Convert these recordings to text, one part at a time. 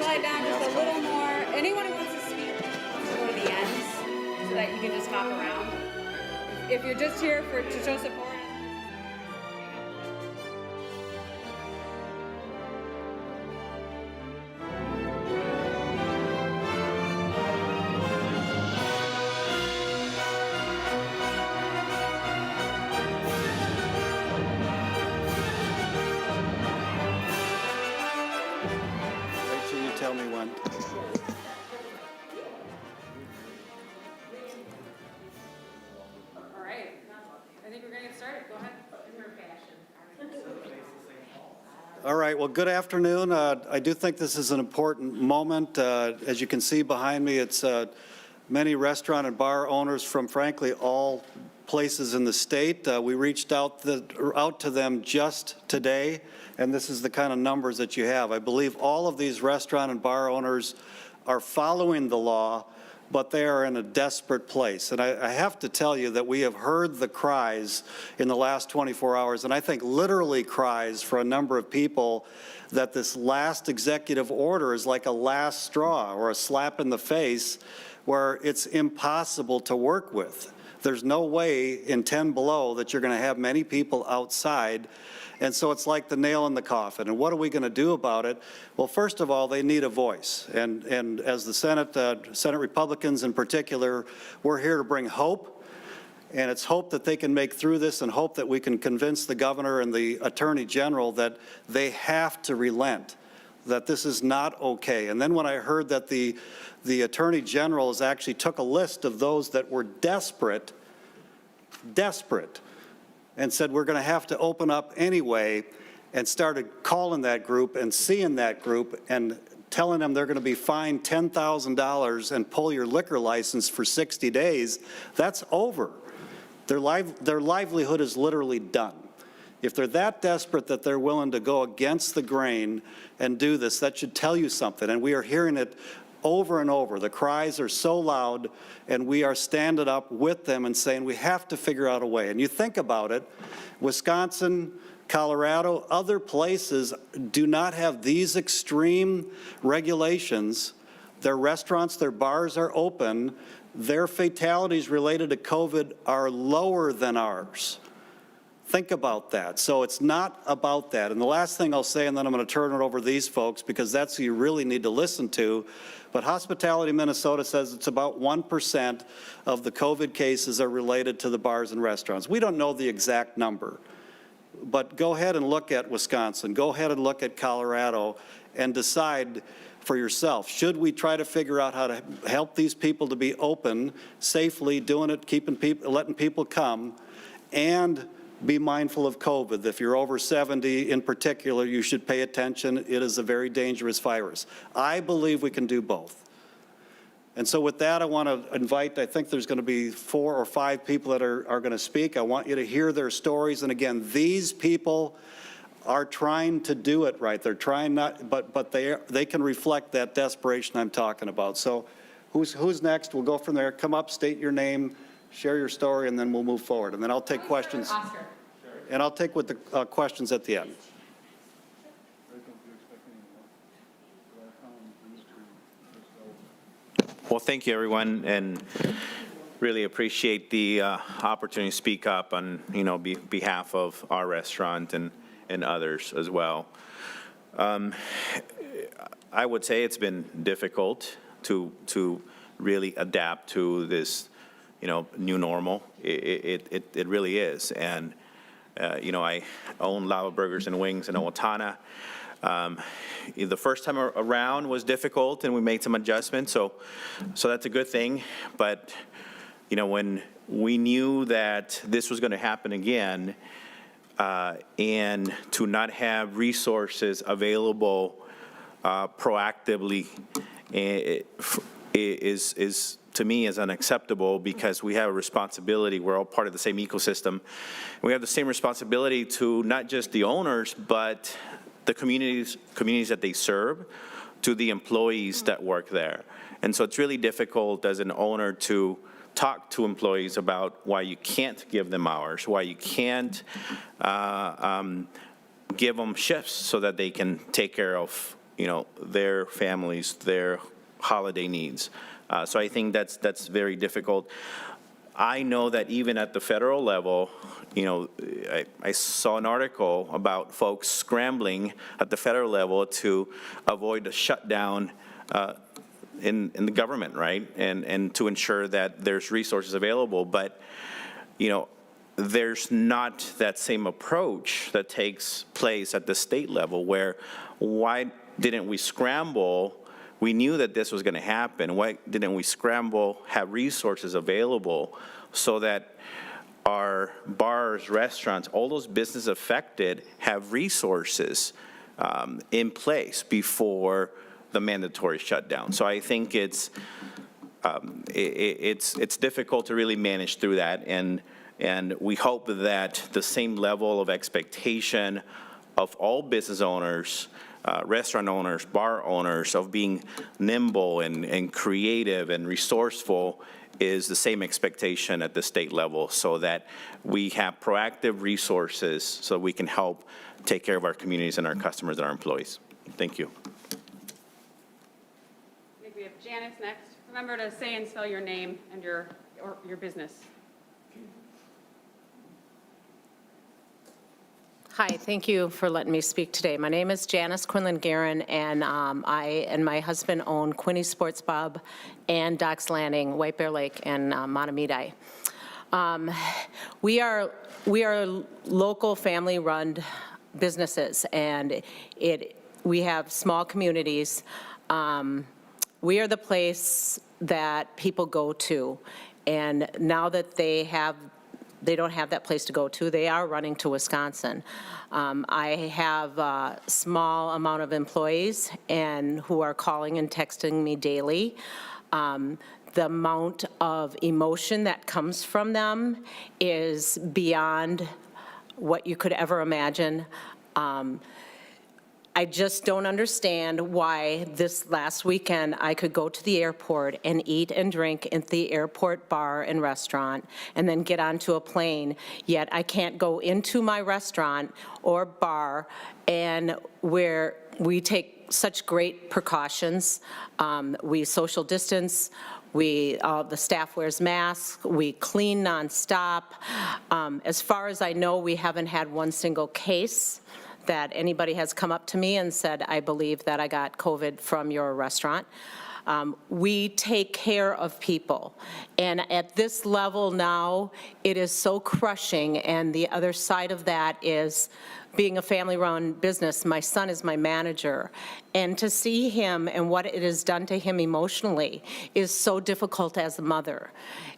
Slide down just a little more. Anyone who wants to speak, go to the ends so that you can just hop around. If you're just here to show support. Tell me when. All right. I think we're going to get started. Go ahead. All right. Well, good afternoon. I do think this is an important moment. As you can see behind me, it's many restaurant and bar owners from, frankly, all places in the state. We reached out to them just today, and this is the kind of numbers that you have. I believe all of these restaurant and bar owners are following the law, but they are in a desperate place. And I have to tell you that we have heard the cries in the last 24 hours, and I think literally cries for a number of people that this last executive order is like a last straw or a slap in the face where it's impossible to work with. There's no way in 10 below that you're going to have many people outside. And so it's like the nail in the coffin. And what are we going to do about it? Well, first of all, they need a voice. And as the Senate Republicans in particular, we're here to bring hope. And it's hope that they can make through this and hope that we can convince the governor and the attorney general that they have to relent, that this is not okay. And then when I heard that the attorney general has actually took a list of those that were desperate, and said we're going to have to open up anyway, and started calling that group and seeing that group and telling them they're going to be fined $10,000 and pull your liquor license for 60 days, that's over. Their livelihood is literally done. If they're that desperate that they're willing to go against the grain and do this, that should tell you something. And we are hearing it over and over. The cries are so loud, and we are standing up with them and saying we have to figure out a way. And you think about it, Wisconsin, Colorado, other places do not have these extreme regulations. Their restaurants, their bars are open. Their fatalities related to COVID are lower than ours. Think about that. So it's not about that. And the last thing I'll say, and then I'm going to turn it over to these folks because that's who you really need to listen to, but Hospitality Minnesota says it's about 1% of the COVID cases are related to the bars and restaurants. We don't know the exact number. but go ahead and look at Wisconsin, go ahead and look at Colorado, and decide for yourself. Should we try to figure out how to help these people to be open safely, doing it, keeping people, letting people come, and be mindful of COVID. If you're over 70 in particular, you should pay attention. It is a very dangerous virus. I believe we can do both. And so with that, I want to invite, I think there's going to be 4 or 5 people that are going to speak. I want you to hear their stories. And again, these people are trying to do it right. They're trying not, but they can reflect that desperation I'm talking about. So who's next? We'll go from there. Come up, state your name, share your story, and then we'll move forward. And then I'll take questions. Oscar. And I'll take with the questions at the end. Well, thank you, everyone, and really appreciate the opportunity to speak up on, behalf of our restaurant and others as well. I would say it's been difficult to really adapt to this, new normal. It really is, and I own Lava Burgers and Wings in Owatonna. The first time around was difficult, and we made some adjustments, so that's a good thing. But when we knew that this was going to happen again, and to not have resources available proactively is to me is unacceptable, because we have a responsibility. We're all part of the same ecosystem. We have the same responsibility to not just the owners, but the communities that they serve, to the employees that work there. And so it's really difficult as an owner to talk to employees about why you can't give them hours, why you can't give them shifts so that they can take care of, their families, their holiday needs. So I think that's very difficult. I know that even at the federal level, I saw an article about folks scrambling at the federal level to avoid a shutdown in the government, right? And to ensure that there's resources available. But, there's not that same approach that takes place at the state level, where why didn't we scramble? We knew that this was going to happen. Why didn't we scramble, have resources available so that our bars, restaurants, all those businesses affected have resources in place before the mandatory shutdown? So I think it's difficult to really manage through that, and we hope that the same level of expectation of all business owners, restaurant owners, bar owners, of being nimble and creative and resourceful is the same expectation at the state level, so that we have proactive resources so we can help take care of our communities and our customers and our employees. Thank you. I think we have Janice next. Remember to say and spell your name and your business. Hi, thank you for letting me speak today. My name is Janice Quinlan-Guerin, and I and my husband own Quinny's Sports Pub and Doc's Landing, White Bear Lake, and Matamidi. We are local family-run businesses, and we have small communities. We are the place that people go to, and now that they don't have that place to go to, they are running to Wisconsin. I have a small amount of employees and who are calling and texting me daily. The amount of emotion that comes from them is beyond what you could ever imagine. I just don't understand why this last weekend I could go to the airport and eat and drink at the airport bar and restaurant and then get onto a plane, yet I can't go into my restaurant or bar, and where we take such great precautions. We social distance. The staff wears masks. We clean nonstop. As far as I know, we haven't had one single case that anybody has come up to me and said, I believe that I got COVID from your restaurant. We take care of people. And at this level now, it is so crushing, and the other side of that is being a family-run business. My son is my manager, and to see him and what it has done to him emotionally is so difficult as a mother.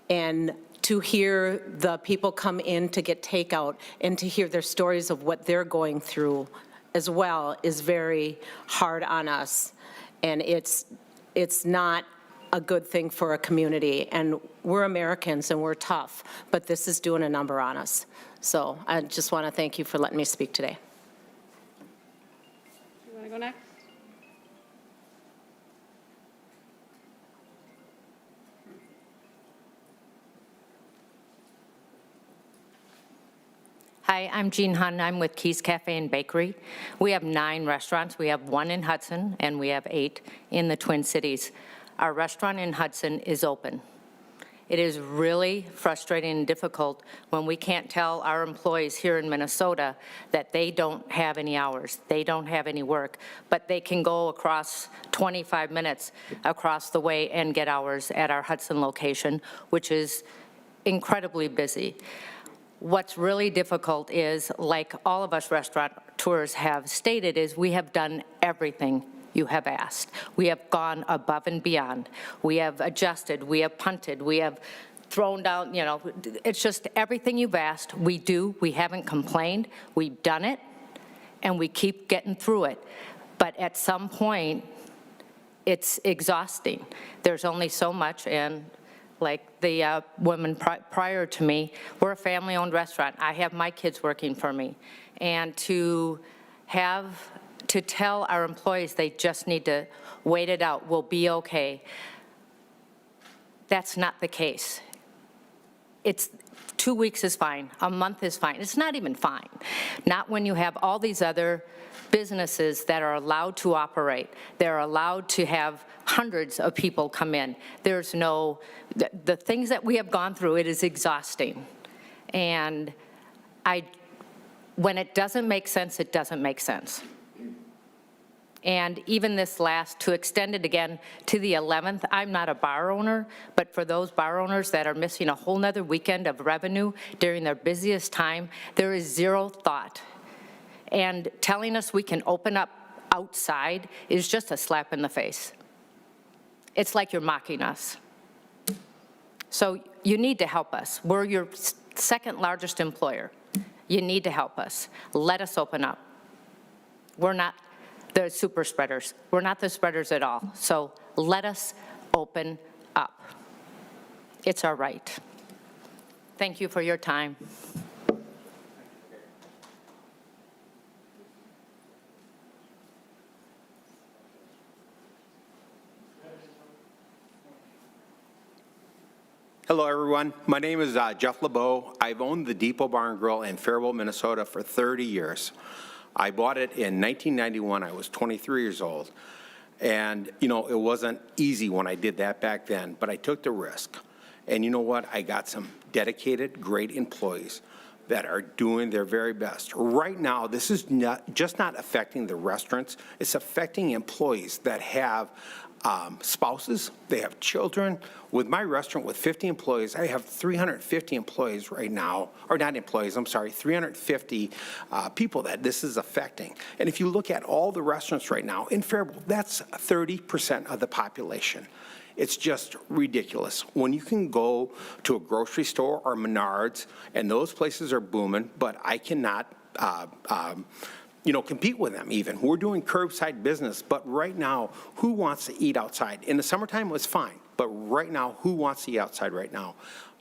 And to hear the people come in to get takeout and to hear their stories of what they're going through as well is very hard on us. And it's not a good thing for a community. And we're Americans and we're tough, but this is doing a number on us. So I just want to thank you for letting me speak today. You want to go next? Hi, I'm Jean Hunn. I'm with Keys Cafe and Bakery. We have 9 restaurants. We have 1 in Hudson, and we have 8 in the Twin Cities. Our restaurant in Hudson is open. It is really frustrating and difficult when we can't tell our employees here in Minnesota that they don't have any hours, they don't have any work, but they can go across 25 minutes across the way and get hours at our Hudson location, which is incredibly busy. What's really difficult is, like all of us restaurateurs have stated, is we have done everything you have asked. We have gone above and beyond. We have adjusted, we have punted, we have thrown down, you know, it's just everything you've asked, we do. We haven't complained, we've done it, and we keep getting through it. But at some point, it's exhausting. There's only so much, and like the woman prior to me, we're a family-owned restaurant. I have my kids working for me. And to tell our employees they just need to wait it out, we'll be okay, that's not the case. It's 2 weeks is fine, a month is fine. It's not even fine. Not when you have all these other businesses that are allowed to operate. They're allowed to have hundreds of people come in. There's no, the things that we have gone through, it is exhausting. And when it doesn't make sense, it doesn't make sense. And even this last, to extend it again to the 11th, I'm not a bar owner, but for those bar owners that are missing a whole nother weekend of revenue during their busiest time, there is zero thought. And telling us we can open up outside is just a slap in the face. It's like you're mocking us. So you need to help us. We're your second largest employer. You need to help us. Let us open up. We're not the super spreaders. We're not the spreaders at all. So let us open up. It's our right. Thank you for your time. Hello, everyone. My name is Jeff LeBeau. I've owned the Depot Bar and Grill in Faribault, Minnesota for 30 years. I bought it in 1991. I was 23 years old. And, you know, it wasn't easy when I did that back then, but I took the risk. And you know what? I got some dedicated, great employees that are doing their very best. Right now, this is just not affecting the restaurants. It's affecting employees that have spouses, they have children. With my restaurant with 50 employees, I have 350 employees right now, or not employees, I'm sorry, 350 people that this is affecting. And if you look at all the restaurants right now in Faribault, that's 30% of the population. It's just ridiculous. When you can go to a grocery store or Menards, and those places are booming, but I cannot compete with them even. We're doing curbside business, but right now, who wants to eat outside? In the summertime, it was fine, but right now, who wants to eat outside right now?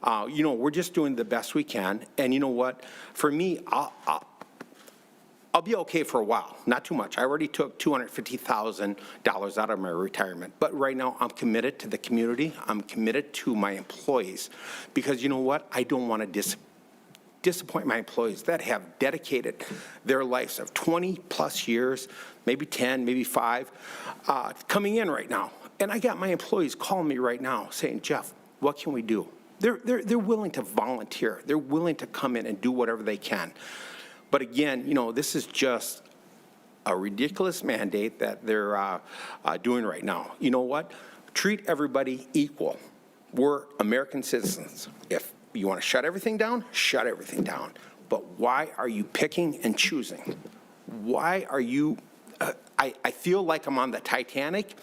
We're just doing the best we can, and you know what? For me, I'll be okay for a while, not too much. I already took $250,000 out of my retirement, but right now, I'm committed to the community. I'm committed to my employees, because you know what? I don't want to disappoint my employees that have dedicated their lives of 20 plus years, maybe 10, maybe 5, coming in right now. And I got my employees calling me right now saying, Jeff, what can we do? They're willing to volunteer. They're willing to come in and do whatever they can. But again, this is just a ridiculous mandate that they're doing right now. You know what? treat everybody equal. We're American citizens. If you want to shut everything down, shut everything down. But why are you picking and choosing? Why are you, I feel like I'm on the Titanic,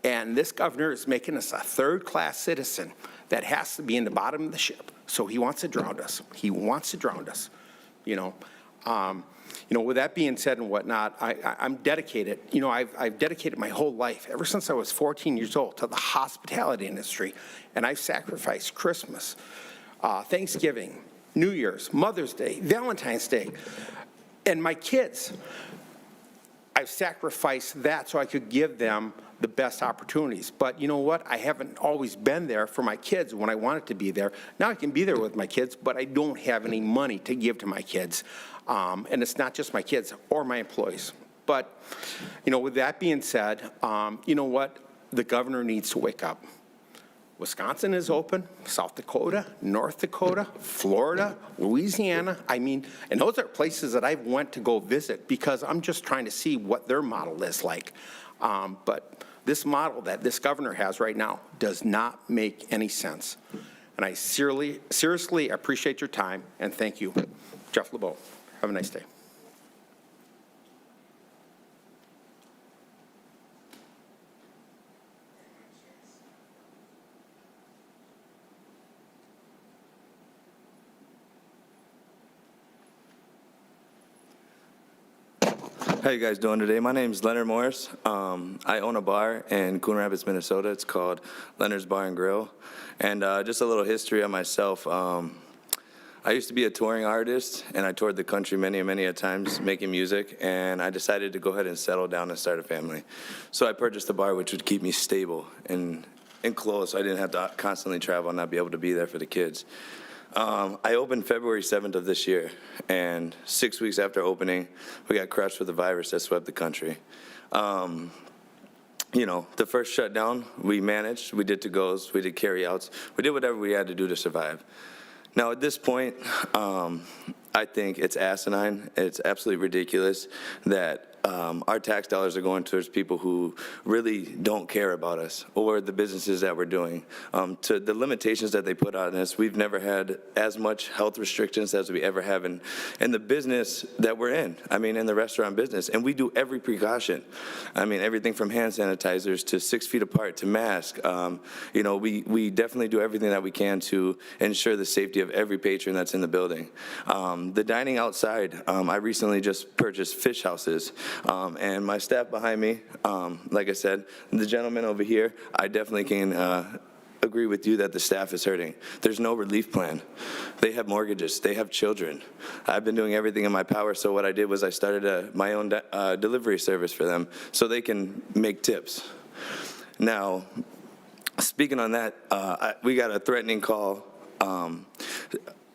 and this governor is making us a third-class citizen that has to be in the bottom of the ship. So he wants to drown us. He wants to drown us, you know. With that being said and whatnot, I'm dedicated. I've dedicated my whole life, ever since I was 14 years old, to the hospitality industry, and I've sacrificed Christmas, Thanksgiving, New Year's, Mother's Day, Valentine's Day, and my kids. I've sacrificed that so I could give them the best opportunities. But you know what? I haven't always been there for my kids when I wanted to be there. Now I can be there with my kids, but I don't have any money to give to my kids. And it's not just my kids or my employees. But, with that being said, you know what? The governor needs to wake up. Wisconsin is open, South Dakota, North Dakota, Florida, Louisiana. And those are places that I went to go visit because I'm just trying to see what their model is like. But this model that this governor has right now does not make any sense. And I seriously appreciate your time, and thank you. Jeff LeBeau. Have a nice day. How you guys doing today? My name is Leonard Morris. I own a bar in Coon Rapids, Minnesota. It's called Leonard's Bar and Grill. And just a little history on myself. I used to be a touring artist, and I toured the country many a times making music, and I decided to go ahead and settle down and start a family. So I purchased a bar which would keep me stable and close, so I didn't have to constantly travel and not be able to be there for the kids. I opened February 7th of this year, and 6 weeks after opening, we got crushed with a virus that swept the country. The first shutdown, we managed. We did to-goes, we did carry-outs. We did whatever we had to do to survive. Now, at this point, I think it's asinine. It's absolutely ridiculous that our tax dollars are going towards people who really don't care about us or the businesses that we're doing. To the limitations that they put on us, we've never had as much health restrictions as we ever have in the business that we're in. In the restaurant business. And we do every precaution. Everything from hand sanitizers to 6 feet apart to masks. We definitely do everything that we can to ensure the safety of every patron that's in the building. The dining outside, I recently just purchased fish houses. And my staff behind me, like I said, the gentleman over here, I definitely can agree with you that the staff is hurting. There's no relief plan. They have mortgages. They have children. I've been doing everything in my power, so what I did was I started my own delivery service for them so they can make tips. Now, speaking on that, we got a threatening call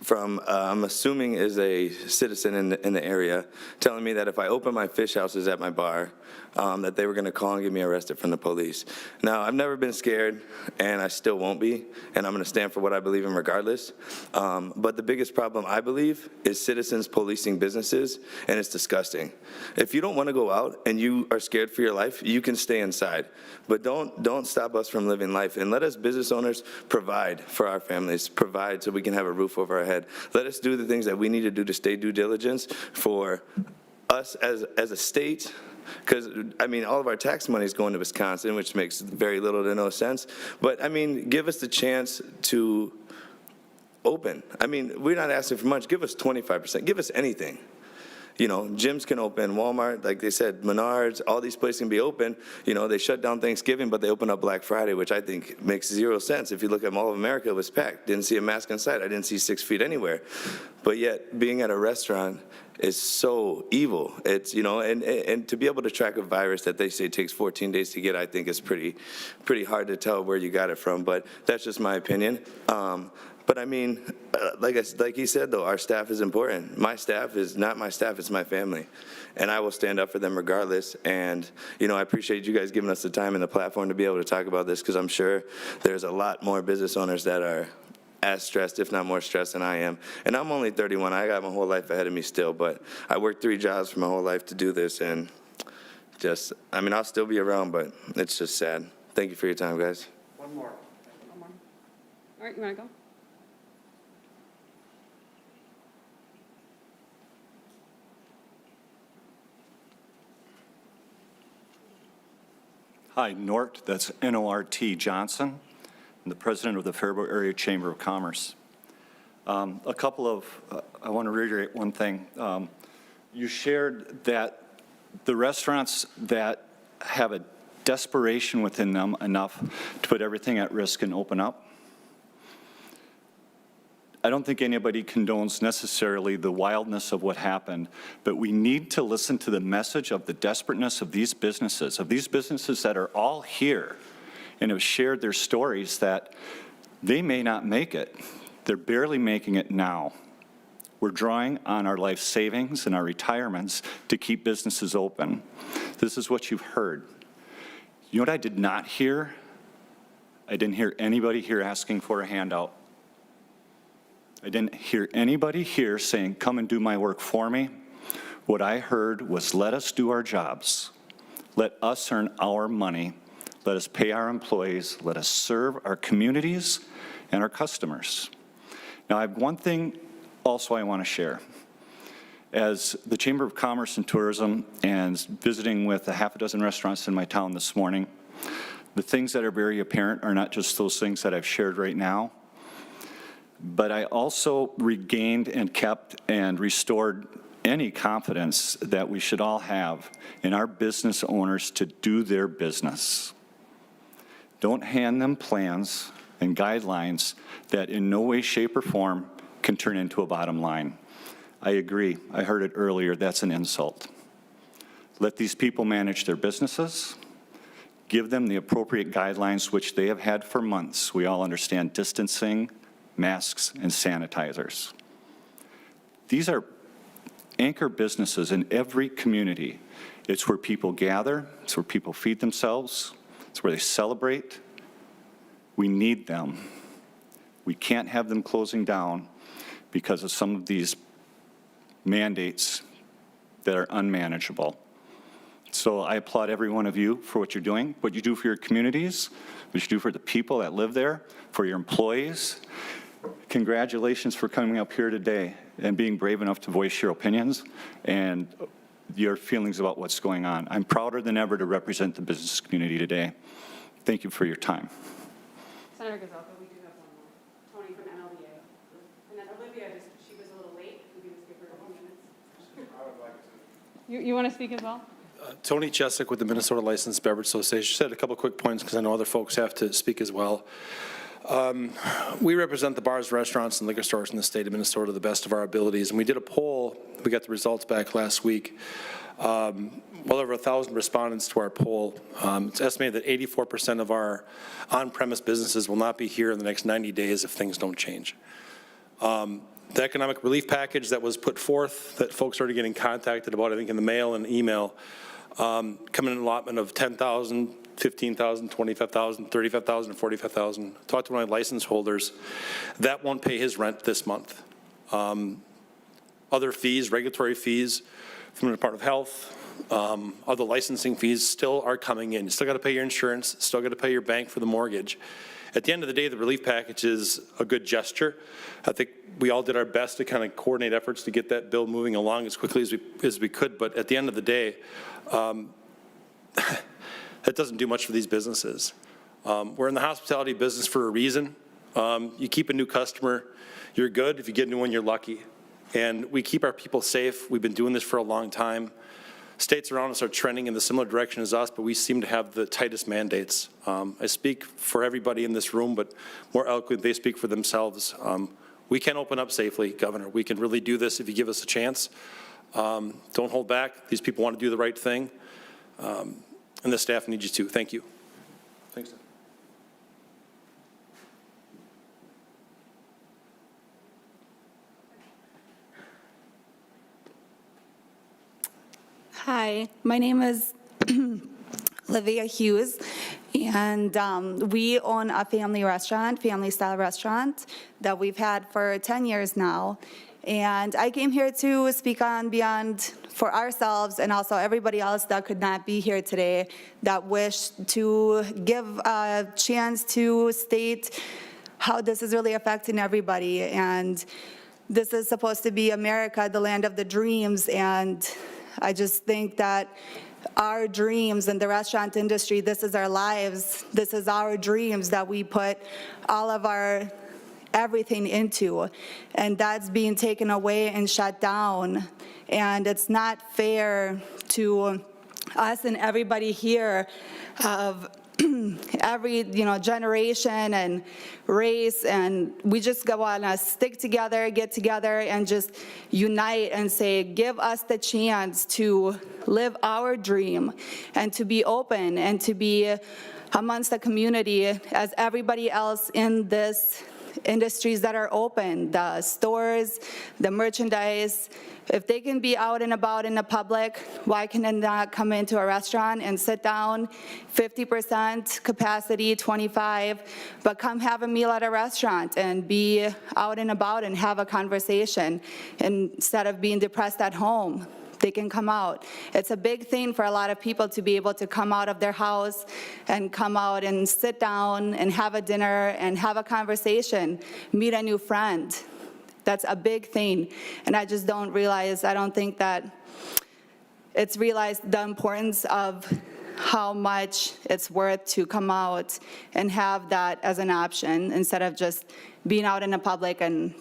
from, I'm assuming is a citizen in the area, telling me that if I open my fish houses at my bar, that they were going to call and get me arrested from the police. Now, I've never been scared, and I still won't be, and I'm going to stand for what I believe in regardless. But the biggest problem, I believe, is citizens policing businesses, and it's disgusting. If you don't want to go out and you are scared for your life, you can stay inside. But don't stop us from living life, and let us business owners provide for our families, provide so we can have a roof over our head. Let us do the things that we need to do to stay due diligence for us as a state, because, all of our tax money is going to Wisconsin, which makes very little to no sense. But, give us the chance to open. We're not asking for much. Give us 25%. Give us anything. Gyms can open, Walmart, like they said, Menards, all these places can be open. They shut down Thanksgiving, but they open up Black Friday, which I think makes zero sense. If you look at Mall of America, it was packed. Didn't see a mask inside. I didn't see 6 feet anywhere. But yet, being at a restaurant is so evil. It's, and to be able to track a virus that they say takes 14 days to get, I think is pretty hard to tell where you got it from. But that's just my opinion. But like he said, though, our staff is important. My staff is not my staff, it's my family. And I will stand up for them regardless. And, I appreciate you guys giving us the time and the platform to be able to talk about this, because I'm sure there's a lot more business owners that are as stressed, if not more stressed than I am. And I'm only 31. I got my whole life ahead of me still. But I worked 3 jobs for my whole life to do this. And I'll still be around, but it's just sad. Thank you for your time, guys. One more. One more. All right, you want to go? Hi, Nort, that's N-O-R-T Johnson. I'm the president of the Faribault Area Chamber of Commerce. I want to reiterate one thing. You shared that the restaurants that have a desperation within them enough to put everything at risk and open up. I don't think anybody condones necessarily the wildness of what happened, but we need to listen to the message of the desperateness of these businesses that are all here and have shared their stories that they may not make it. They're barely making it now. We're drawing on our life savings and our retirements to keep businesses open. This is what you've heard. You know what I did not hear? I didn't hear anybody here asking for a handout. I didn't hear anybody here saying, come and do my work for me. What I heard was, let us do our jobs. Let us earn our money. Let us pay our employees. Let us serve our communities and our customers. Now, I have one thing also I want to share. As the Chamber of Commerce and Tourism and visiting with a half a dozen restaurants in my town this morning, the things that are very apparent are not just those things that I've shared right now, but I also regained and kept and restored any confidence that we should all have in our business owners to do their business. Don't hand them plans and guidelines that in no way, shape, or form can turn into a bottom line. I agree. I heard it earlier. That's an insult. Let these people manage their businesses. Give them the appropriate guidelines, which they have had for months. We all understand distancing, masks, and sanitizers. These are anchor businesses in every community. It's where people gather. It's where people feed themselves. It's where they celebrate. We need them. We can't have them closing down because of some of these mandates that are unmanageable. So I applaud every one of you for what you're doing, what you do for your communities, what you do for the people that live there, for your employees. Congratulations for coming up here today and being brave enough to voice your opinions and your feelings about what's going on. I'm prouder than ever to represent the business community today. Thank you for your time. Senator Gazelka, we do have one more. Tony from MLBA. And then Olivia, she was a little late. We can just give her a few minutes. I would like to. You want to speak as well? Tony Chesick with the Minnesota Licensed Beverage Association. Just had a couple quick points because I know other folks have to speak as well. We represent the bars, restaurants, and liquor stores in the state of Minnesota to the best of our abilities. And we did a poll. We got the results back last week. Well over 1,000 respondents to our poll. It's estimated that 84% of our on-premise businesses will not be here in the next 90 days if things don't change. The economic relief package that was put forth that folks started getting contacted about, I think in the mail and email, coming in an allotment of 10,000, 15,000, 25,000, 35,000, 45,000. Talked to one of my license holders. That won't pay his rent this month. Other fees, regulatory fees from the Department of Health, other licensing fees still are coming in. You still got to pay your insurance, still got to pay your bank for the mortgage. At the end of the day, the relief package is a good gesture. I think we all did our best to kind of coordinate efforts to get that bill moving along as quickly as we could, but at the end of the day, that doesn't do much for these businesses. We're in the hospitality business for a reason. You keep a new customer, you're good. If you get a new one, you're lucky. And we keep our people safe. We've been doing this for a long time. States around us are trending in the similar direction as us, but we seem to have the tightest mandates. I speak for everybody in this room, but more eloquently, they speak for themselves. We can open up safely, Governor. We can really do this if you give us a chance. Don't hold back. These people want to do the right thing, and the staff needs you to. Thank you. Thanks. Hi, my name is Olivia Hughes, and we own a family restaurant, family-style restaurant that we've had for 10 years now. And I came here to speak on Beyond for ourselves and also everybody else that could not be here today that wished to give a chance to state how this is really affecting everybody. And this is supposed to be America, the land of the dreams, and I just think that our dreams in the restaurant industry, this is our lives, this is our dreams that we put all of our everything into, and that's being taken away and shut down. And it's not fair to us and everybody here of every generation and race, and we just want to stick together, get together, and just unite and say, give us the chance to live our dream and to be open and to be amongst the community as everybody else in this industries that are open, the stores, the merchandise. If they can be out and about in the public, why can they not come into a restaurant and sit down, 50% capacity, 25, but come have a meal at a restaurant and be out and about and have a conversation instead of being depressed at home? They can come out. It's a big thing for a lot of people to be able to come out of their house and come out and sit down and have a dinner and have a conversation, meet a new friend. That's a big thing. And I just don't I don't think that it's realized the importance of how much it's worth to come out and have that as an option instead of just being out in the public and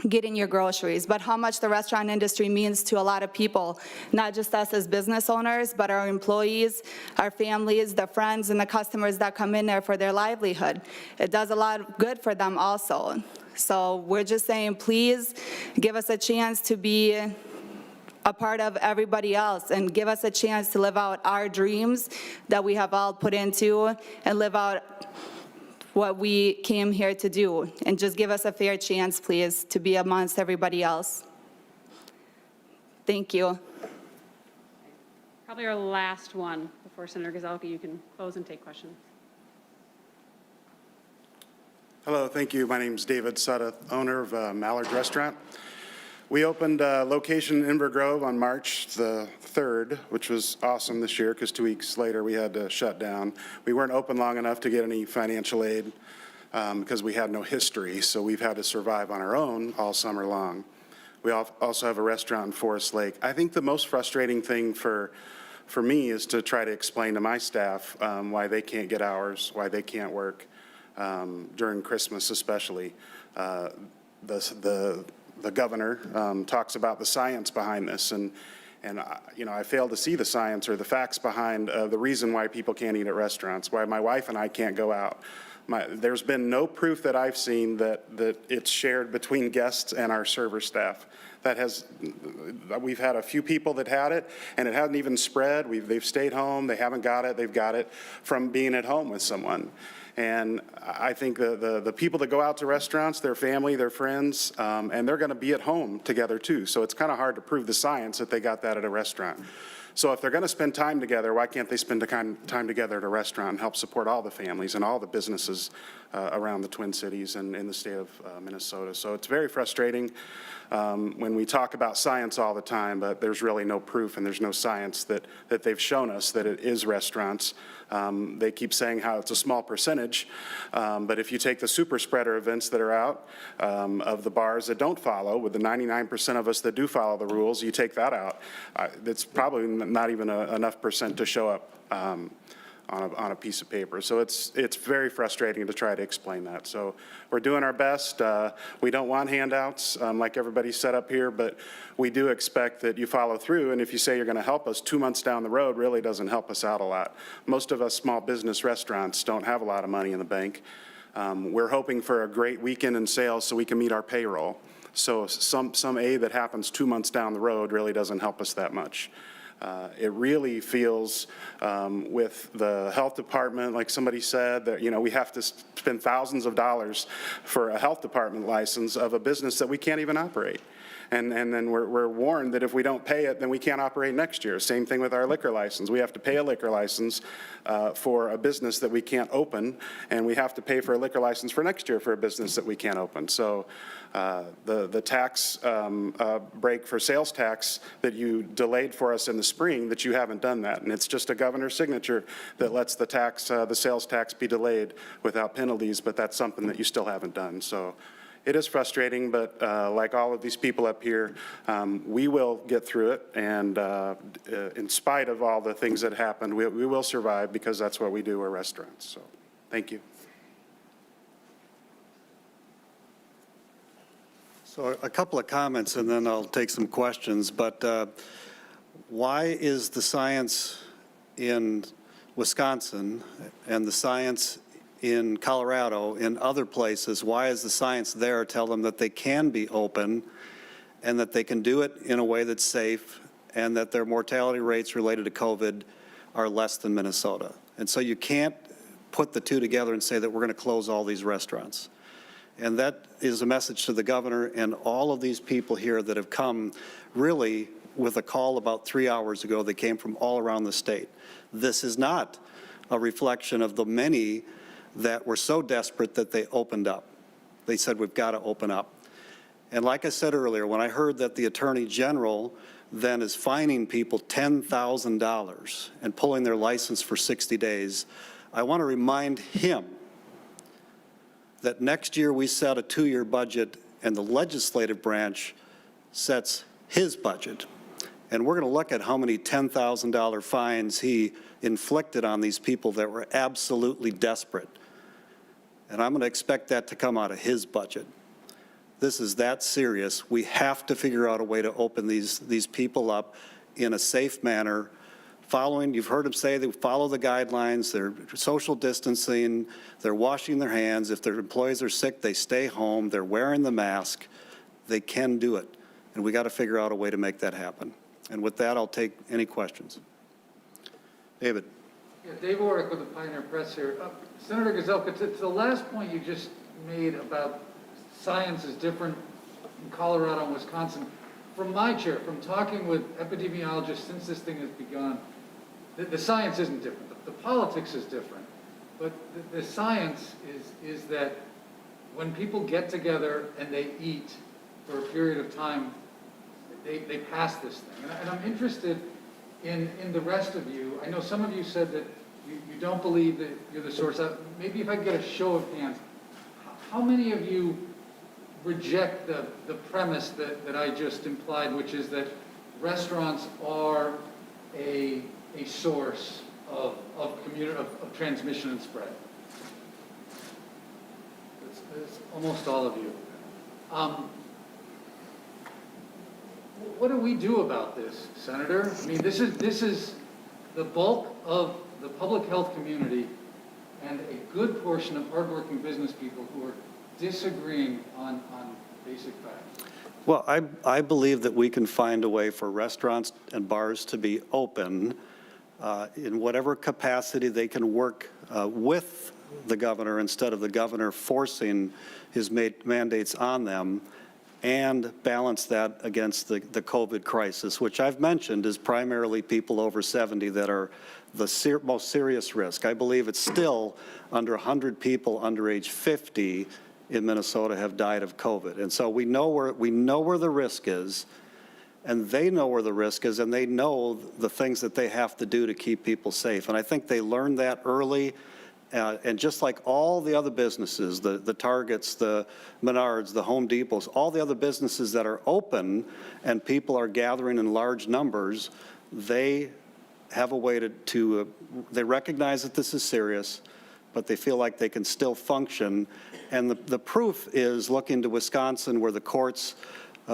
getting your groceries, but how much the restaurant industry means to a lot of people, not just us as business owners, but our employees, our families, the friends, and the customers that come in there for their livelihood. It does a lot of good for them also. So we're just saying, please give us a chance to be a part of everybody else and give us a chance to live out our dreams that we have all put into and live out what we came here to do, and just give us a fair chance, please, to be amongst everybody else. Thank you. Probably our last one before Senator Gazelka, you can close and take questions. Hello, thank you. My name is David Sutta, owner of Mallard Restaurant. We opened a location in Inver Grove on March the 3rd, which was awesome this year because 2 weeks later we had to shut down. We weren't open long enough to get any financial aid because we had no history, so we've had to survive on our own all summer long. We also have a restaurant in Forest Lake. I think the most frustrating thing for me is to try to explain to my staff why they can't get hours, why they can't work during Christmas especially. The governor talks about the science behind this, and I fail to see the science or the facts behind the reason why people can't eat at restaurants, why my wife and I can't go out. There's been no proof that I've seen that it's shared between guests and our server staff. We've had a few people that had it, and it hasn't even spread. They've stayed home, they haven't got it, they've got it from being at home with someone. And I think the people that go out to restaurants, their family, their friends, and they're going to be at home together too. So it's kind of hard to prove the science that they got that at a restaurant. So if they're going to spend time together, why can't they spend time together at a restaurant and help support all the families and all the businesses around the Twin Cities and in the state of Minnesota? So it's very frustrating when we talk about science all the time, but there's really no proof and there's no science that they've shown us that it is restaurants. They keep saying how it's a small percentage, but if you take the super spreader events that are out of the bars that don't follow, with the 99% of us that do follow the rules, you take that out, it's probably not even enough percent to show up on a piece of paper. So it's very frustrating to try to explain that. So we're doing our best. We don't want handouts like everybody set up here, but we do expect that you follow through. And if you say you're going to help us 2 months down the road, really doesn't help us out a lot. Most of us small business restaurants don't have a lot of money in the bank. We're hoping for a great weekend in sales so we can meet our payroll. So some aid that happens 2 months down the road really doesn't help us that much. It really feels with the health department, like somebody said, that we have to spend thousands of dollars for a health department license of a business that we can't even operate. And then we're warned that if we don't pay it, then we can't operate next year. Same thing with our liquor license. We have to pay a liquor license for a business that we can't open, and we have to pay for a liquor license for next year for a business that we can't open. So the tax break for sales tax that you delayed for us in the spring, that you haven't done that. And it's just a governor's signature that lets the sales tax be delayed without penalties, but that's something that you still haven't done. So it is frustrating, but like all of these people up here, we will get through it. And in spite of all the things that happened, we will survive, because that's what we do. We're restaurants. So thank you. So a couple of comments, and then I'll take some questions. But why is the science in Wisconsin and the science in Colorado, in other places, why is the science there tell them that they can be open and that they can do it in a way that's safe and that their mortality rates related to COVID are less than Minnesota? And so you can't put the two together and say that we're going to close all these restaurants. And that is a message to the governor and all of these people here that have come really with a call about 3 hours ago. They came from all around the state. This is not a reflection of the many that were so desperate that they opened up. They said, we've got to open up. And like I said earlier, when I heard that the Attorney General then is fining people $10,000 and pulling their license for 60 days, I want to remind him that next year we set a 2-year budget and the legislative branch sets his budget. And we're going to look at how many $10,000 fines he inflicted on these people that were absolutely desperate. And I'm going to expect that to come out of his budget. This is that serious. We have to figure out a way to open these people up in a safe manner, following, you've heard him say they follow the guidelines, they're social distancing, they're washing their hands. If their employees are sick, they stay home, they're wearing the mask. They can do it. And we got to figure out a way to make that happen. And with that, I'll take any questions. David. Yeah, Dave Warwick with the Pioneer Press here. Senator Gazelka, to the last point you just made about science is different in Colorado and Wisconsin, from my chair, from talking with epidemiologists since this thing has begun, the science isn't different. The politics is different. But the science is that when people get together and they eat for a period of time, they pass this thing. And I'm interested in the rest of you. I know some of you said that you don't believe that you're the source. Maybe if I get a show of hands, how many of you reject the premise that I just implied, which is that restaurants are a source of transmission and spread? It's almost all of you. What do we do about this, Senator? I mean, this is the bulk of the public health community and a good portion of hardworking business people who are disagreeing on basic facts. Well, I believe that we can find a way for restaurants and bars to be open in whatever capacity they can work with the governor instead of the governor forcing his mandates on them, and balance that against the COVID crisis, which I've mentioned is primarily people over 70 that are the most serious risk. I believe it's still under 100 people under age 50 in Minnesota have died of COVID. And so we know where the risk is, and they know where the risk is, and they know the things that they have to do to keep people safe. And I think they learned that early. And just like all the other businesses, the Targets, the Menards, the Home Depots, all the other businesses that are open and people are gathering in large numbers, they have a way they recognize that this is serious, but they feel like they can still function. And the proof is looking to Wisconsin, where the courts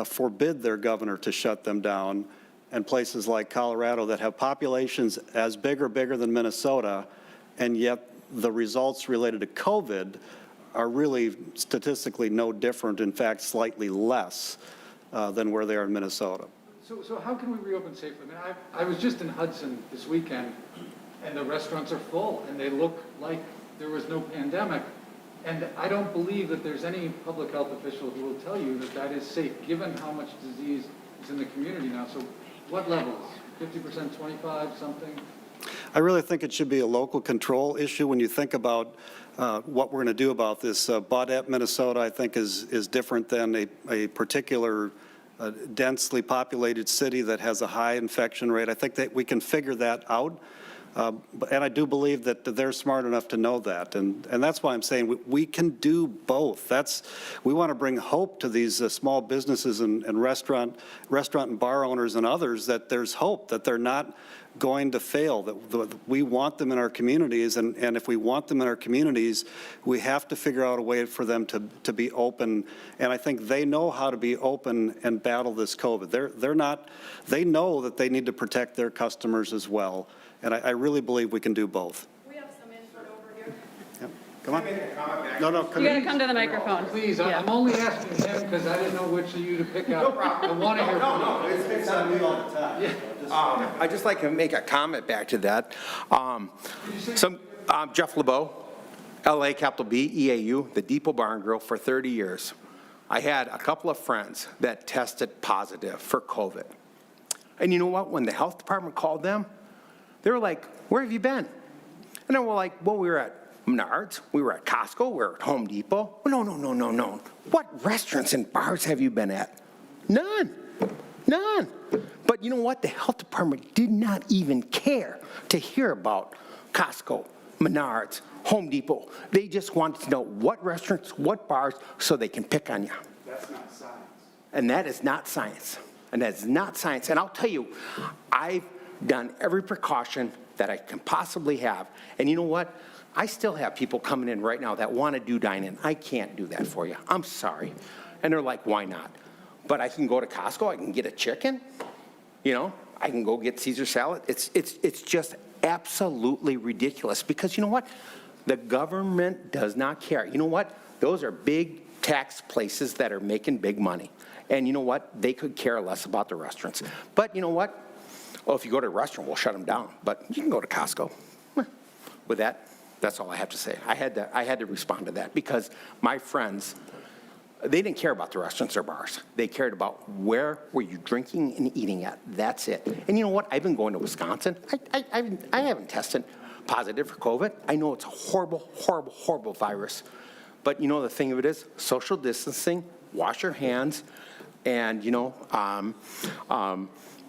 forbid their governor to shut them down, and places like Colorado that have populations as big or bigger than Minnesota, and yet the results related to COVID are really statistically no different, in fact, slightly less than where they are in Minnesota. So how can we reopen safely? I mean, I was just in Hudson this weekend, and the restaurants are full, and they look like there was no pandemic. And I don't believe that there's any public health official who will tell you that that is safe, given how much disease is in the community now. So what levels? 50%, 25, something? I really think it should be a local control issue when you think about what we're going to do about this. Baudette, Minnesota, I think is different than a particular densely populated city that has a high infection rate. I think that we can figure that out. And I do believe that they're smart enough to know that. And that's why I'm saying we can do both. We want to bring hope to these small businesses and restaurant and bar owners and others, that there's hope, that they're not going to fail, that we want them in our communities. And if we want them in our communities, we have to figure out a way for them to be open. And I think they know how to be open and battle this COVID. They know that they need to protect their customers as well. And I really believe we can do both. We have some input over here. Yep. Come on. No, come You got in. to come to the microphone. Please, Yeah. I'm only asking him because I didn't know which of you to pick out. No problem. I want to hear from you. It's on me all the time. I'd just like to make a comment back to that. Jeff LeBeau, LA, capital B, EAU, the Depot Bar and Grill for 30 years. I had a couple of friends that tested positive for COVID. And you know what? When the health department called them, they were like, where have you been? And then we're like, well, we were at Menards, we were at Costco, we were at Home Depot. Well, no. What restaurants and bars have you been at? None. But you know what? The health department did not even care to hear about Costco, Menards, Home Depot. They just wanted to know what restaurants, what bars, so they can pick on you. That's not science. And that is not science. And I'll tell you, I've done every precaution that I can possibly have. And you know what? I still have people coming in right now that want to do dine-in. I can't do that for you. I'm sorry. And they're like, why not? But I can go to Costco, I can get a chicken, I can go get Caesar salad. It's just absolutely ridiculous because you know what? The government does not care. You know what? Those are big tax places that are making big money. And you know what? They could care less about the restaurants. But you know what? Well, if you go to a restaurant, we'll shut them down. But you can go to Costco. With that, that's all I have to say. I had to respond to that because my friends, they didn't care about the restaurants or bars. They cared about where were you drinking and eating at. That's it. And you know what? I've been going to Wisconsin. I haven't tested positive for COVID. I know it's a horrible virus. But you know the thing of it is, social distancing, wash your hands, and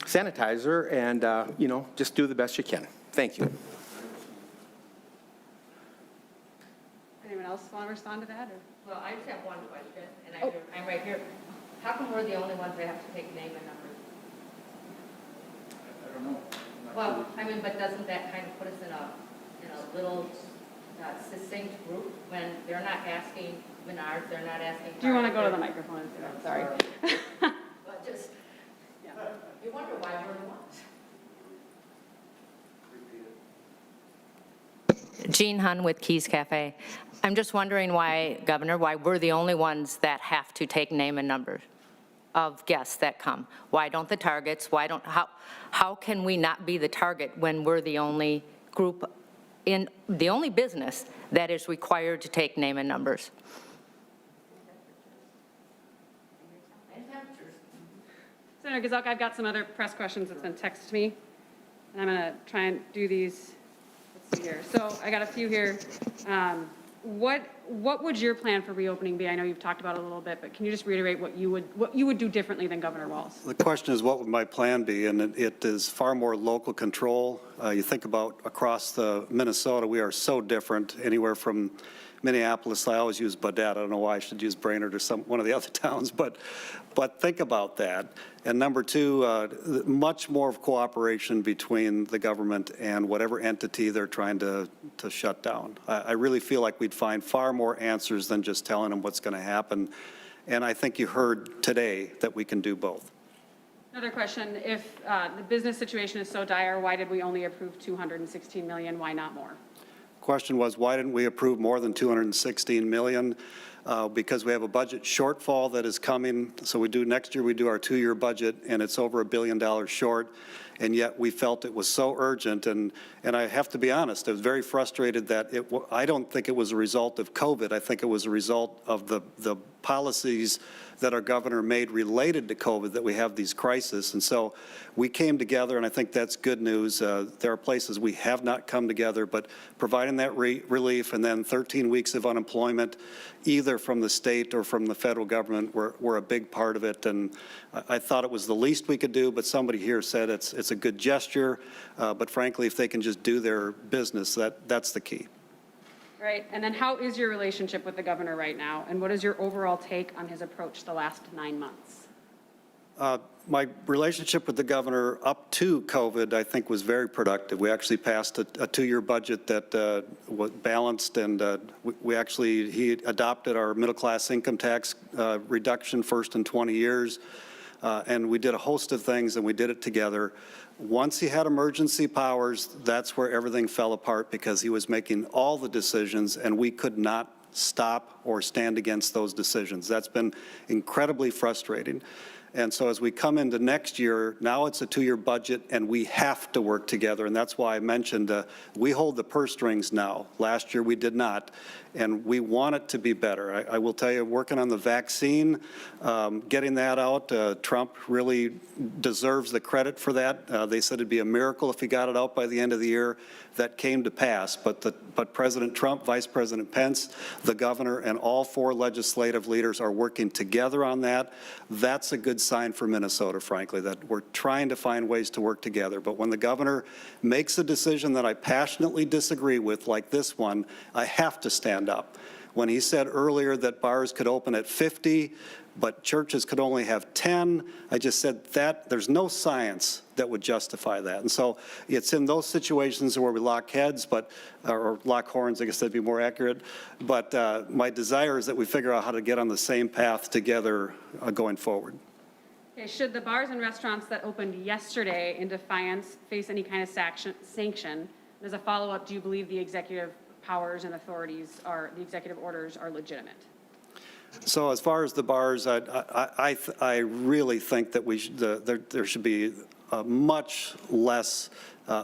sanitizer, and just do the best you can. Thank you. Anyone else want to respond to that? Or? Well, I just have one question, and I'm right here. How come we're the only ones that have to take name and number? I don't know. Well, but doesn't that kind of put us in a little succinct group when they're not asking Menards, they're not asking. Do you want to go to the microphone and do that? Sorry. But just, you wonder why we're the ones. Jean Hun with Keys Cafe. I'm just wondering why, Governor, why we're the only ones that have to take name and number of guests that come. Why don't the targets, how can we not be the target when we're the only group, in the only business that is required to take name and numbers? Senator Gazelka, I've got some other press questions that's been texted to me, and I'm going to try and do these. Let's see here. So I got a few here. What would your plan for reopening be? I know you've talked about it a little bit, but can you just reiterate what you would do differently than Governor Walz? The question is, what would my plan be? And it is far more local control. You think about across the Minnesota, we are so different. Anywhere from Minneapolis, I always use Baudette. I don't know why I should use Brainerd or one of the other towns, but think about that. And number two, much more of cooperation between the government and whatever entity they're trying to shut down. I really feel like we'd find far more answers than just telling them what's going to happen. And I think you heard today that we can do both. Another question, if the business situation is so dire, why did we only approve $216 million? Why not more? Question was, why didn't we approve more than $216 million? Because we have a budget shortfall that is coming. So next year we do our 2-year budget, and it's over $1 billion short. and yet we felt it was so urgent. And I have to be honest, I was very frustrated that I don't think it was a result of COVID. I think it was a result of the policies that our governor made related to COVID that we have these crises. And so we came together, and I think that's good news. There are places we have not come together, but providing that relief and then 13 weeks of unemployment, either from the state or from the federal government, were a big part of it. And I thought it was the least we could do, but somebody here said it's a good gesture. But frankly, if they can just do their business, that's the key. Right, and then how is your relationship with the governor right now, and what is your overall take on his approach the last 9 months? My relationship with the governor up to COVID, I think, was very productive. We actually passed a 2-year budget that was balanced, and he adopted our middle-class income tax reduction first in 20 years, and we did a host of things, and we did it together. Once he had emergency powers, that's where everything fell apart, because he was making all the decisions, and we could not stop or stand against those decisions. That's been incredibly frustrating. And so as we come into next year, now it's a 2-year budget, and we have to work together. And that's why I mentioned we hold the purse strings now. Last year we did not, and we want it to be better. I will tell you, working on the vaccine, getting that out, Trump really deserves the credit for that. They said it'd be a miracle if he got it out by the end of the year. That came to pass, but President Trump, Vice President Pence, the governor, and all 4 legislative leaders are working together on that. That's a good sign for Minnesota, frankly, that we're trying to find ways to work together. But when the governor makes a decision that I passionately disagree with, like this one, I have to stand up. When he said earlier that bars could open at 50, but churches could only have 10, I just said that there's no science that would justify that. And so it's in those situations where we lock heads, or lock horns, I guess that'd be more accurate. But my desire is that we figure out how to get on the same path together going forward. Okay, should the bars and restaurants that opened yesterday in defiance face any kind of sanction? And as a follow-up, do you believe the executive powers and authorities the executive orders are legitimate? So as far as the bars, I really think that there should be much less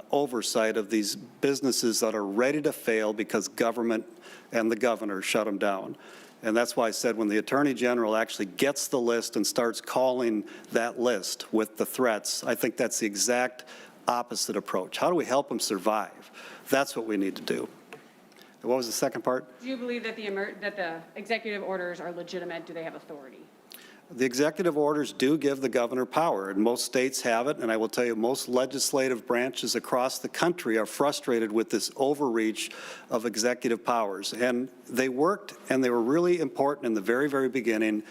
oversight of these businesses that are ready to fail because government and the governor shut them down. And that's why I said when the Attorney General actually gets the list and starts calling that list with the threats, I think that's the exact opposite approach. How do we help them survive? That's what we need to do. What was the second part? Do you believe that the executive orders are legitimate? Do they have authority? The executive orders do give the governor power, and most states have it, and I will tell you most legislative branches across the country are frustrated with this overreach of executive powers. And they worked, and they were really important in the very, very beginning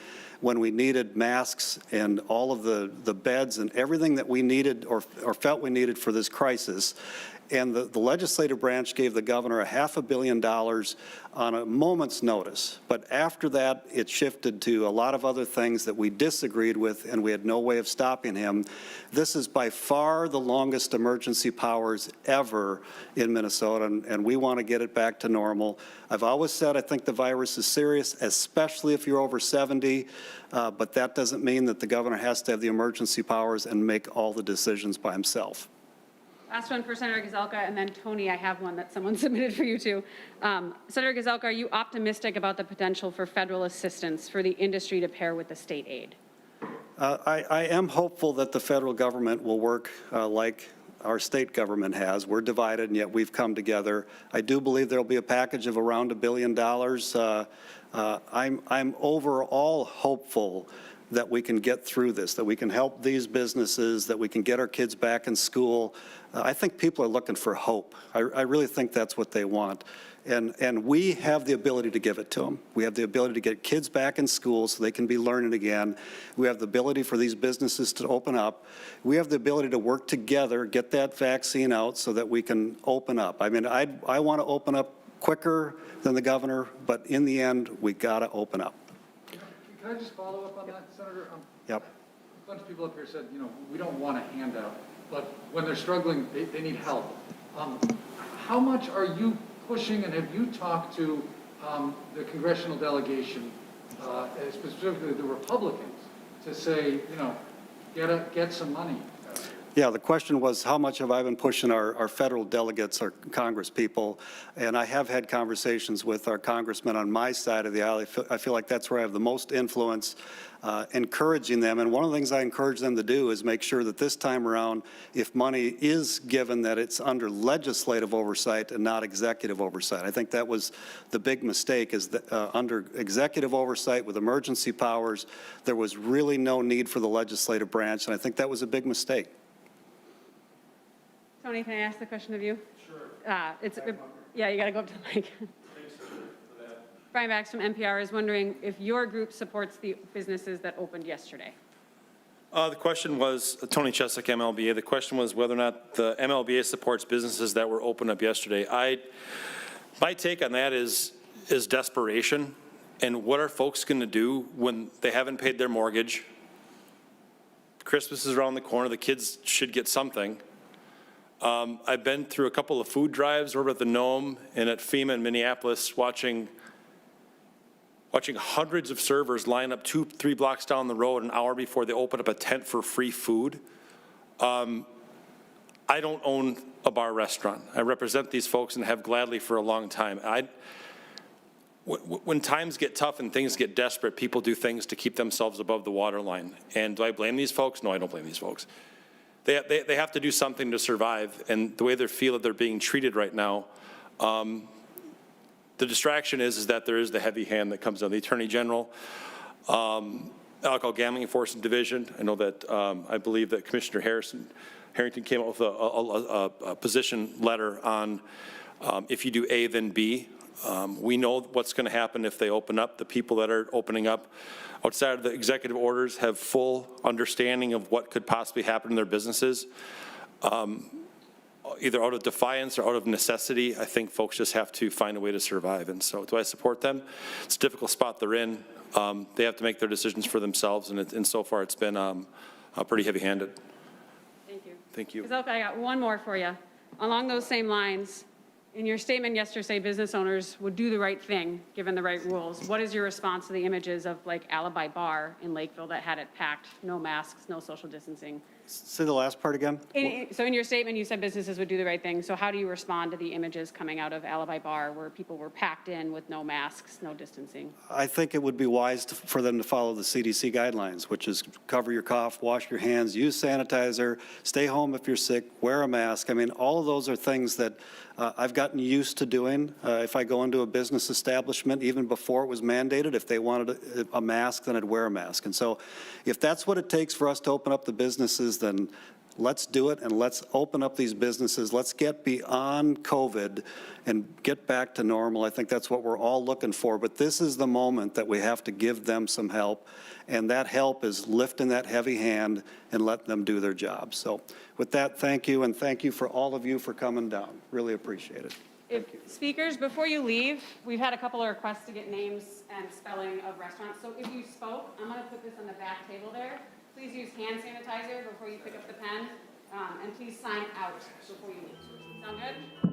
when we needed masks and all of the beds and everything that we needed or felt we needed for this crisis. And the legislative branch gave the governor $500 million on a moment's notice. But after that, it shifted to a lot of other things that we disagreed with, and we had no way of stopping him. This is by far the longest emergency powers ever in Minnesota, and we want to get it back to normal. I've always said I think the virus is serious, especially if you're over 70, but that doesn't mean that the governor has to have the emergency powers and make all the decisions by himself. Last one for Senator Gazelka, and then Tony, I have one that someone submitted for you too. Senator Gazelka, are you optimistic about the potential for federal assistance for the industry to pair with the state aid? I am hopeful that the federal government will work like our state government has. We're divided, and yet we've come together. I do believe there will be a package of around $1 billion. I'm overall hopeful that we can get through this, that we can help these businesses, that we can get our kids back in school. I think people are looking for hope. I really think that's what they want. And we have the ability to give it to them. We have the ability to get kids back in school so they can be learning again. We have the ability for these businesses to open up. We have the ability to work together, get that vaccine out so that we can open up. I mean, I want to open up quicker than the governor, but in the end, we got to open up. Can I just follow up on that, Senator? Yep. A bunch of people up here said, we don't want a handout, but when they're struggling, they need help. How much are you pushing, and have you talked to the congressional delegation, specifically the Republicans, to say, get some money? Yeah, the question was, how much have I been pushing our federal delegates, our Congress people? And I have had conversations with our congressmen on my side of the aisle. I feel like that's where I have the most influence, encouraging them. And one of the things I encourage them to do is make sure that this time around, if money is given, that it's under legislative oversight and not executive oversight. I think that was the big mistake, is that under executive oversight with emergency powers, there was really no need for the legislative branch, and I think that was a big mistake. Tony, can I ask the question of you? Sure. Yeah, you got to go up to the mic. Brian Bax from NPR is wondering if your group supports the businesses that opened yesterday. The question was, Tony Chesak, MLBA, the question was whether or not the MLBA supports businesses that were opened up yesterday. My take on that is desperation, and what are folks going to do when they haven't paid their mortgage? Christmas is around the corner, the kids should get something. I've been through a couple of food drives over at the Nome and at FEMA in Minneapolis, watching hundreds of servers line up 2-3 blocks down the road an hour before they open up a tent for free food. I don't own a bar restaurant. I represent these folks and have gladly for a long time. When times get tough and things get desperate, people do things to keep themselves above the waterline. And do I blame these folks? No, I don't blame these folks. They have to do something to survive, and the way they feel that they're being treated right now, the distraction is that there is the heavy hand that comes down. The Attorney General, Alcohol Gambling Enforcement Division, I know that, I believe that Commissioner Harrington came up with a position letter on if you do A, then B. We know what's going to happen if they open up. The people that are opening up outside of the executive orders have full understanding of what could possibly happen in their businesses. Either out of defiance or out of necessity, I think folks just have to find a way to survive. And so do I support them? It's a difficult spot they're in. They have to make their decisions for themselves, and so far it's been pretty heavy-handed. Thank you. Thank you. I got one more for you. Along those same lines, in your statement yesterday, business owners would do the right thing, given the right rules. What is your response to the images of like Alibi Bar in Lakeville that had it packed, no masks, no social distancing? Say the last part again? So in your statement, you said businesses would do the right thing. So how do you respond to the images coming out of Alibi Bar where people were packed in with no masks, no distancing? I think it would be wise for them to follow the CDC guidelines, which is cover your cough, wash your hands, use sanitizer, stay home if you're sick, wear a mask. I mean, all of those are things that I've gotten used to doing. If I go into a business establishment, even before it was mandated, if they wanted a mask, then I'd wear a mask. And so if that's what it takes for us to open up the businesses, then let's do it, and let's open up these businesses. Let's get beyond COVID and get back to normal. I think that's what we're all looking for. But this is the moment that we have to give them some help, and that help is lifting that heavy hand and letting them do their job. So with that, thank you, and thank you for all of you for coming down. Really appreciate it. Speakers, before you leave, we've had a couple of requests to get names and spelling of restaurants. So if you spoke, I'm going to put this on the back table there. Please use hand sanitizer before you pick up the pen, and please sign out before you leave. Sound good?